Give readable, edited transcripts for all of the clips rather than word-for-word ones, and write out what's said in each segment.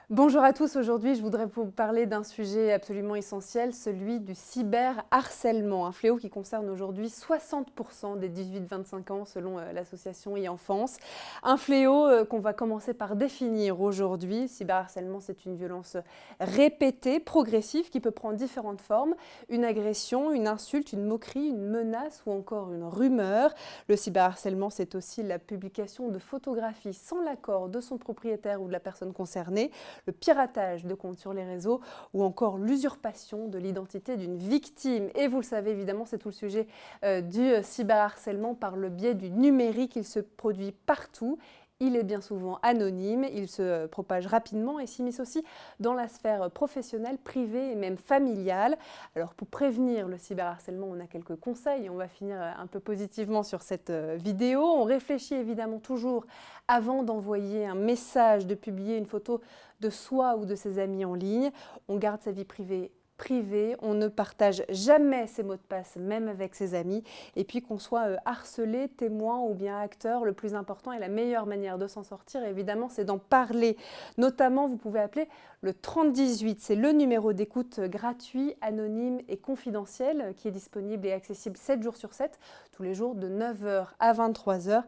Bonjour à tous, aujourd'hui je voudrais vous parler d'un sujet absolument essentiel, celui du cyberharcèlement, un fléau qui concerne aujourd'hui 60% des 18-25 ans selon l'association e-Enfance. Un fléau qu'on va commencer par définir aujourd'hui. Le cyberharcèlement, c'est une violence répétée, progressive, qui peut prendre différentes formes. Une agression, une insulte, une moquerie, une menace ou encore une rumeur. Le cyberharcèlement, c'est aussi la publication de photographies sans l'accord de son propriétaire ou de la personne concernée, le piratage de comptes sur les réseaux ou encore l'usurpation de l'identité d'une victime. Et vous le savez évidemment, c'est tout le sujet du cyberharcèlement par le biais du numérique. Il se produit partout. Il est bien souvent anonyme, il se propage rapidement et s'immisce aussi dans la sphère professionnelle, privée et même familiale. Alors pour prévenir le cyberharcèlement, on a quelques conseils et on va finir un peu positivement sur cette vidéo. On réfléchit évidemment toujours avant d'envoyer un message, de publier une photo de soi ou de ses amis en ligne. On garde sa vie privée privée, on ne partage jamais ses mots de passe, même avec ses amis. Et puis qu'on soit harcelé, témoin ou bien acteur, le plus important et la meilleure manière de s'en sortir, évidemment, c'est d'en parler. Notamment, vous pouvez appeler le 3018. C'est le numéro d'écoute gratuit, anonyme et confidentiel qui est disponible et accessible 7 jours sur 7, tous les jours de 9h à 23h.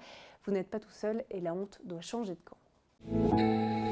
Vous n'êtes pas tout seul et la honte doit changer de camp.